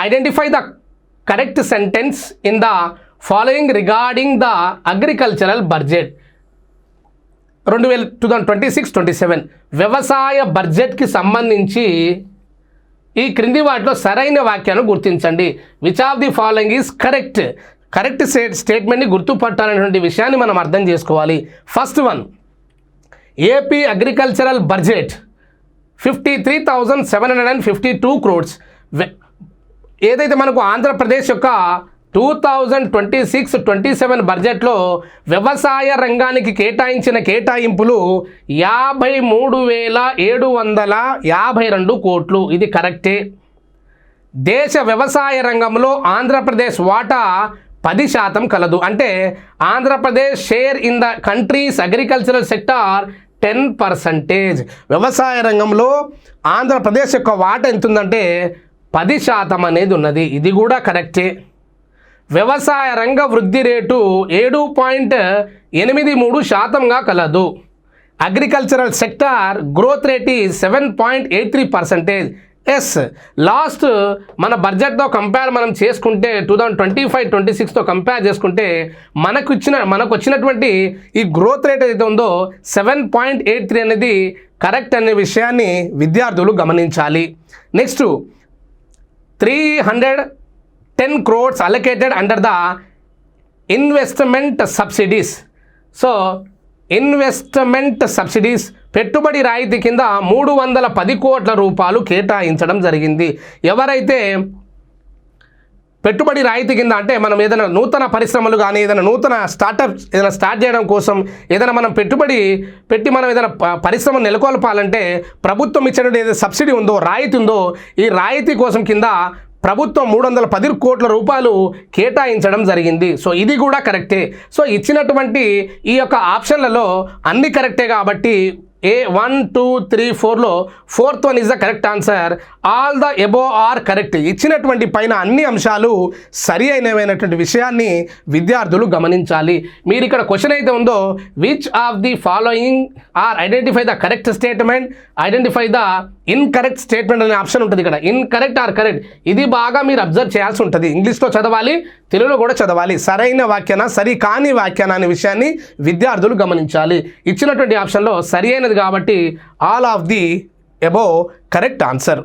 Identify the correct sentence in the following regarding the agricultural budget 2026-27 వ్యవసాయ బడ్జెట్కి సంబంధించి ఈ క్రింది వాటిలో సరైన వాక్యాన్ని గుర్తించండి. Which of the following is correct స్టేట్మెంట్ని గుర్తుపట్టాలనేటువంటి విషయాన్ని మనం అర్థం చేసుకోవాలి. First one, AP agricultural budget 53,752 crores. ఏదైతే మనకు ఆంధ్రప్రదేశ్ యొక్క 2026-27 బడ్జెట్లో వ్యవసాయ రంగానికి కేటాయించిన కేటాయింపులు 53,752 కోట్లు. ఇది కరెక్టే. దేశ వ్యవసాయ రంగంలో ఆంధ్రప్రదేశ్ వాటా 10% కలదు. అంటే Andhra Pradesh share in the countries agricultural sector 10%. వ్యవసాయ రంగంలో ఆంధ్రప్రదేశ్ యొక్క వాటా ఎంత ఉందంటే 10% అనేది ఉన్నది. ఇది కూడా కరెక్టే. వ్యవసాయ రంగ వృద్ధి రేటు 7.83% కలదు. అగ్రికల్చరల్ సెక్టార్ గ్రోత్ రేట్ ఈ 7.83%. ఎస్, లాస్ట్ మన బడ్జెట్తో మనం చేసుకుంటే 2025-26తో కంపేర్ చేసుకుంటే మనకు వచ్చినటువంటి ఈ గ్రోత్ రేట్ ఏదైతే ఉందో 7.83 అనేది కరెక్ట్ అనే విషయాన్ని విద్యార్థులు గమనించాలి. Next, 310 crores allocated under the investment subsidies. So investment subsidies పెట్టుబడి రాయితీ కింద 310 కోట్ల రూపాయలు కేటాయించడం జరిగింది. ఎవరైతే పెట్టుబడి రాయితీ కింద అంటే మనం ఏదైనా నూతన పరిశ్రమలు కానీ ఏదైనా నూతన స్టార్టప్స్ ఏదైనా స్టార్ట్ చేయడం కోసం ఏదైనా మనం పెట్టుబడి పెట్టి మనం ఏదైనా పరిశ్రమను నెలకొల్పాలంటే ప్రభుత్వం ఇచ్చినటువంటి ఏదైతే సబ్సిడీ ఉందో రాయితీ ఉందో ఈ రాయితీ కోసం కింద ప్రభుత్వం 310 కోట్ల రూపాయలు కేటాయించడం జరిగింది. సో ఇది కూడా కరెక్టే. సో ఇచ్చినటువంటి ఈ యొక్క ఆప్షన్లలో అన్ని కరెక్టే కాబట్టి A 1, 2, 3, 4లో 4th one is the correct answer. All the above are correct. ఇచ్చినటువంటి పైన అన్ని అంశాలు సరి అయినటువంటి విషయాన్ని విద్యార్థులు గమనించాలి. మీరు ఇక్కడ క్వశ్చన్ అయితే ఉందో which of the following or identify the correct statement, identify the incorrect statement అనే ఆప్షన్ ఉంటుంది ఇక్కడ. ఇన్కరెక్ట్ ఆర్ కరెక్ట్ ఇది బాగా మీరు అబ్జర్వ్ చేయాల్సి ఉంటుంది. ఇంగ్లీష్లో చదవాలి, తెలుగులో కూడా చదవాలి. సరైన వ్యాఖ్యాన సరి కాని వ్యాఖ్యాన అనే విషయాన్ని విద్యార్థులు గమనించాలి. ఇచ్చినటువంటి ఆప్షన్లో సరి అయినది కాబట్టి all of the above correct answer.